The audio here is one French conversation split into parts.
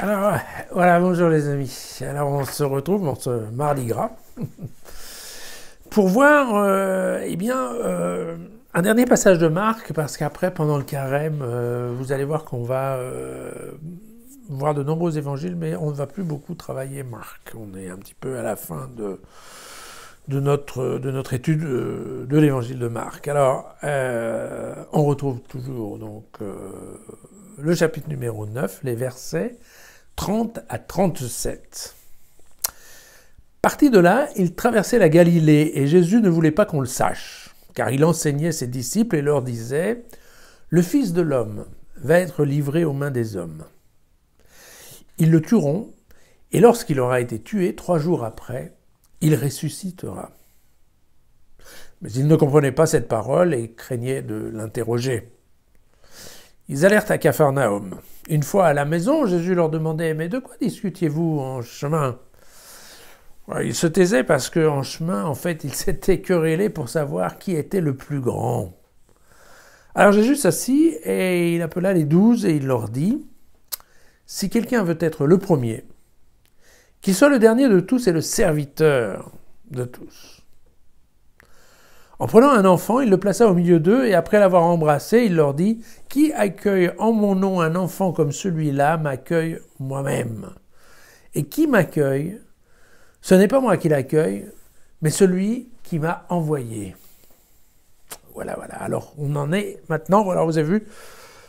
Alors, voilà, bonjour les amis. Alors, on se retrouve dans ce mardi gras pour voir, un dernier passage de Marc, parce qu'après, pendant le carême, vous allez voir qu'on va voir de nombreux évangiles, mais on ne va plus beaucoup travailler Marc. On est un petit peu à la fin de notre étude de l'évangile de Marc. Alors, on retrouve toujours donc le chapitre numéro 9, les versets 30 à 37. Parti de là, il traversait la Galilée, et Jésus ne voulait pas qu'on le sache, car il enseignait ses disciples et leur disait « Le Fils de l'homme va être livré aux mains des hommes. Ils le tueront, et lorsqu'il aura été tué, 3 jours après, il ressuscitera. » Mais ils ne comprenaient pas cette parole et craignaient de l'interroger. Ils allèrent à Capharnaüm. Une fois à la maison, Jésus leur demandait « Mais de quoi discutiez-vous en chemin ?» Ils se taisaient parce qu'en chemin, en fait, ils s'étaient querellés pour savoir qui était le plus grand. Alors Jésus s'assit et il appela les 12 et il leur dit « Si quelqu'un veut être le premier, qu'il soit le dernier de tous et le serviteur de tous. » En prenant un enfant, il le plaça au milieu d'eux, et après l'avoir embrassé, il leur dit « Qui accueille en mon nom un enfant comme celui-là m'accueille moi-même. Et qui m'accueille, ce n'est pas moi qui l'accueille, mais celui qui m'a envoyé. » Voilà. Alors, on en est maintenant, voilà, vous avez vu,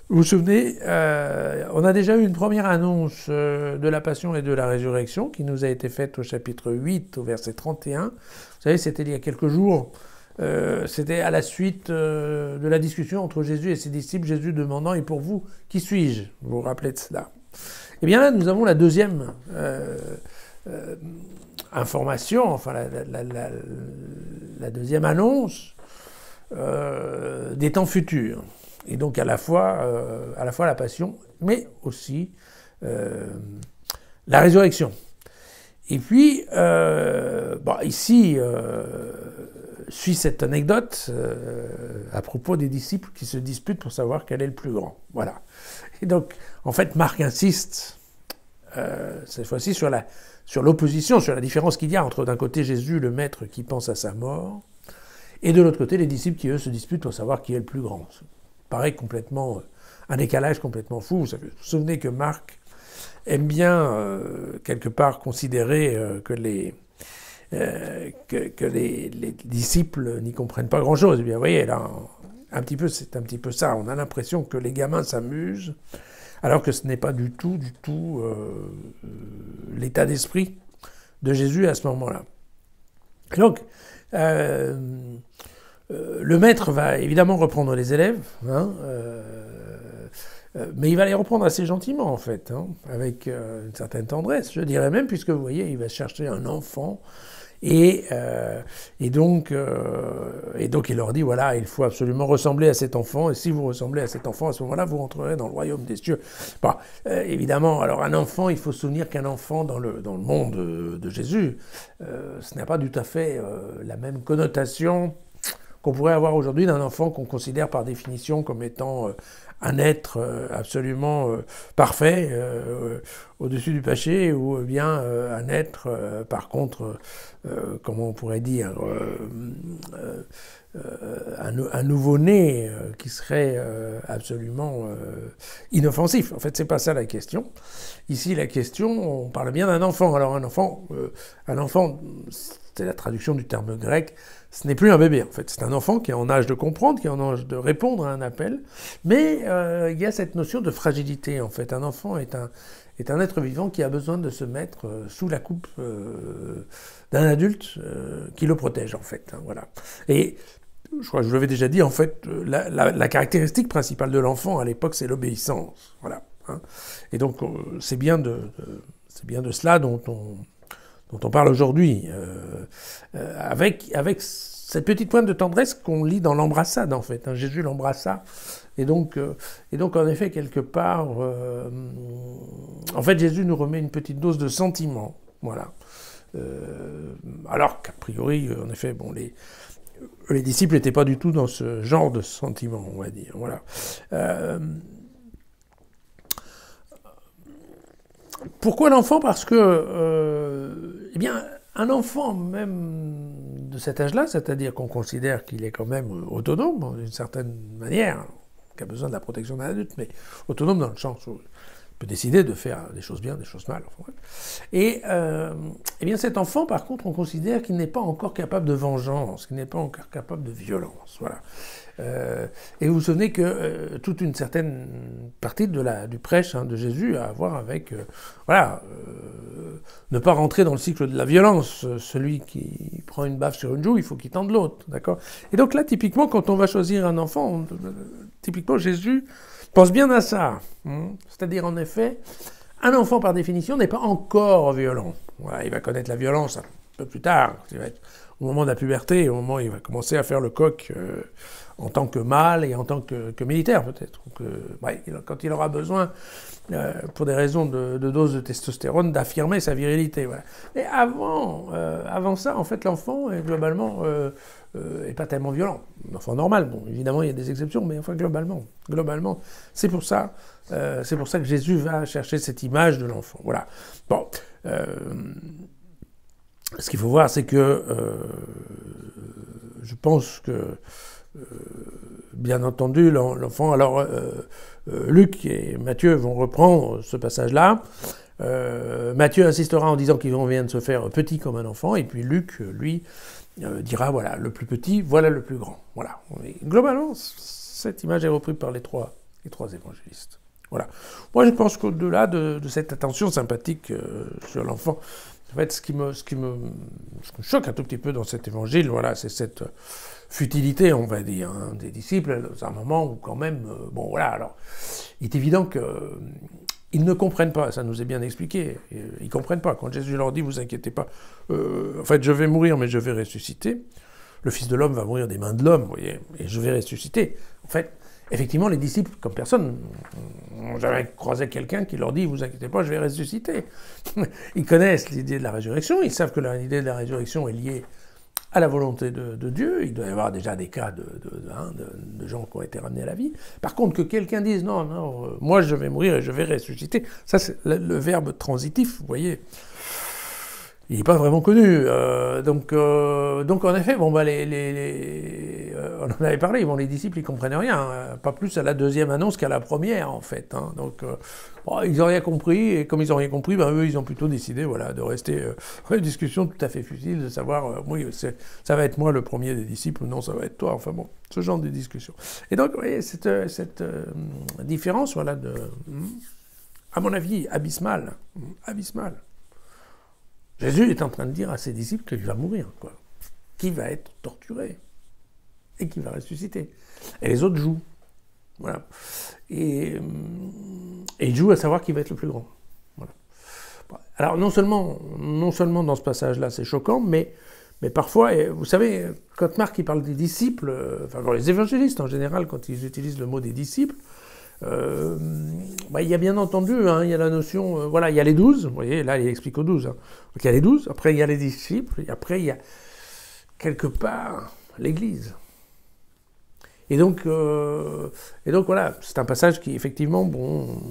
vous vous souvenez, on a déjà eu une première annonce de la Passion et de la Résurrection qui nous a été faite au chapitre 8, au verset 31. Vous savez, c'était il y a quelques jours. C'était à la suite de la discussion entre Jésus et ses disciples, Jésus demandant « Et pour vous, qui suis-je » Vous vous rappelez de cela. Et bien là, nous avons la deuxième information, enfin la deuxième annonce des temps futurs. Et donc à la fois la Passion, mais aussi la résurrection. Et puis, ici, suit cette anecdote à propos des disciples qui se disputent pour savoir quel est le plus grand. Voilà. Et donc, en fait, Marc insiste, cette fois-ci, sur l'opposition, sur la différence qu'il y a entre, d'un côté, Jésus, le maître qui pense à sa mort, et de l'autre côté, les disciples qui, eux, se disputent pour savoir qui est le plus grand. Ça paraît complètement, un décalage complètement fou. Vous vous souvenez que Marc aime bien, quelque part, considérer que les disciples n'y comprennent pas grand-chose. Eh bien, vous voyez, là, c'est un petit peu ça. On a l'impression que les gamins s'amusent, alors que ce n'est pas du tout l'état d'esprit de Jésus à ce moment-là. Donc, le maître va évidemment reprendre les élèves, mais il va les reprendre assez gentiment, en fait, avec une certaine tendresse, je dirais même, puisque vous voyez, il va chercher un enfant, et donc il leur dit, voilà, il faut absolument ressembler à cet enfant, et si vous ressemblez à cet enfant, à ce moment-là, vous rentrerez dans le royaume des cieux. Bon, évidemment, alors un enfant, il faut se souvenir qu'un enfant dans le monde de Jésus, ce n'a pas tout à fait la même connotation qu'on pourrait avoir aujourd'hui d'un enfant qu'on considère par définition comme étant un être absolument parfait, au-dessus du péché, ou bien un être, par contre, comment on pourrait dire, un nouveau-né qui serait absolument inoffensif. En fait, c'est pas ça la question. Ici, la question, on parle bien d'un enfant. Alors un enfant, c'est la traduction du terme grec, ce n'est plus un bébé, en fait. C'est un enfant qui est en âge de comprendre, qui est en âge de répondre à un appel, mais il y a cette notion de fragilité, en fait. Un enfant est un être vivant qui a besoin de se mettre sous la coupe d'un adulte qui le protège, en fait. Voilà. Et je crois que je vous l'avais déjà dit, en fait, la caractéristique principale de l'enfant à l'époque, c'est l'obéissance. Voilà. Et donc, c'est bien de cela dont on parle aujourd'hui, avec cette petite pointe de tendresse qu'on lit dans l'embrassade, en fait. Jésus l'embrassa, et donc, en effet, quelque part, en fait, Jésus nous remet une petite dose de sentiment, voilà. Alors qu'a priori, en effet, bon, les disciples n'étaient pas du tout dans ce genre de sentiment, on va dire, voilà. Pourquoi l'enfant? Parce que, eh bien, un enfant même de cet âge-là, c'est-à-dire qu'on considère qu'il est quand même autonome, d'une certaine manière, qui a besoin de la protection d'un adulte, mais autonome dans le sens où il peut décider de faire des choses bien, des choses mal. Enfin, ouais. Et eh bien cet enfant, par contre, on considère qu'il n'est pas encore capable de vengeance, qu'il n'est pas encore capable de violence. Voilà. Et vous vous souvenez que toute une certaine partie du prêche de Jésus a à voir avec, ne pas rentrer dans le cycle de la violence. Celui qui prend une baffe sur une joue, il faut qu'il tende l'autre, d'accord? Et donc là, typiquement, quand on va choisir un enfant, typiquement Jésus pense bien à ça. C'est-à-dire, en effet, un enfant, par définition, n'est pas encore violent. Voilà, il va connaître la violence un peu plus tard, au moment de la puberté, au moment où il va commencer à faire le coq en tant que mâle et en tant que militaire, peut-être. Quand il aura besoin, pour des raisons de dose de testostérone, d'affirmer sa virilité. Voilà. Mais avant ça, en fait, l'enfant est globalement est pas tellement violent. L'enfant normal, bon, évidemment, il y a des exceptions, mais enfin, globalement, c'est pour ça que Jésus va chercher cette image de l'enfant. Voilà. Bon. Ce qu'il faut voir, c'est que je pense que, bien entendu, l'enfant... Alors, Luc et Matthieu vont reprendre ce passage-là. Matthieu insistera en disant qu'il vient de se faire petit comme un enfant, et puis Luc, lui, dira, voilà, le plus petit, voilà le plus grand. Voilà. Et globalement, cette image est reprise par les trois évangélistes. Voilà. Moi, je pense qu'au-delà de cette attention sympathique sur l'enfant, en fait, ce qui me choque un tout petit peu dans cet évangile, voilà, c'est cette futilité, on va dire, des disciples, dans un moment où quand même, bon voilà, alors, il est évident qu'ils ne comprennent pas, ça nous est bien expliqué, ils ne comprennent pas. Quand Jésus leur dit, vous inquiétez pas, en fait, je vais mourir, mais je vais ressusciter, le Fils de l'homme va mourir des mains de l'homme, vous voyez, et je vais ressusciter. En fait, effectivement, les disciples, comme personne, n'ont jamais croisé quelqu'un qui leur dit « vous inquiétez pas, je vais ressusciter ». Ils connaissent l'idée de la résurrection, ils savent que l'idée de la résurrection est liée à la volonté de Dieu. Il doit y avoir déjà des cas de gens qui ont été ramenés à la vie. Par contre, que quelqu'un dise « non, moi je vais mourir et je vais ressusciter », ça c'est le verbe transitif, vous voyez. Il n'est pas vraiment connu. Donc en effet, bon, bah, on en avait parlé, bon, les disciples ils comprennent rien, pas plus à la deuxième annonce qu'à la première en fait. Donc bon, ils n'ont rien compris, et comme ils n'ont rien compris, ben, eux ils ont plutôt décidé voilà, de rester une discussion tout à fait futile, de savoir, oui, ça va être moi le premier des disciples ou non, ça va être toi, enfin bon, ce genre de discussion. Et donc, vous voyez, cette différence, voilà, à mon avis, abyssale. Jésus est en train de dire à ses disciples qu'il va mourir, quoi, qu'il va être torturé et qu'il va ressusciter. Et les autres jouent. Voilà. Et ils jouent à savoir qui va être le plus grand. Voilà. Alors non seulement dans ce passage-là c'est choquant, mais parfois, vous savez, quand Marc il parle des disciples, enfin les évangélistes en général, quand ils utilisent le mot des disciples, il y a bien entendu, il y a la notion, voilà, il y a les 12, vous voyez, là il explique aux 12. Donc il y a les 12, après il y a les disciples, et après il y a quelque part l'Église. Et donc voilà, c'est un passage qui effectivement, bon,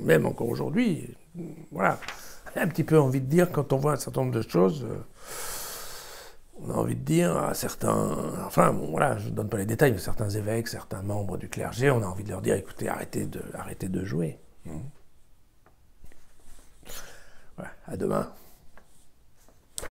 même encore aujourd'hui, voilà, on a un petit peu envie de dire, quand on voit un certain nombre de choses, on a envie de dire à certains, enfin bon, voilà, je ne donne pas les détails, mais certains évêques, certains membres du clergé, on a envie de leur dire, écoutez, arrêtez de jouer. Voilà, à demain.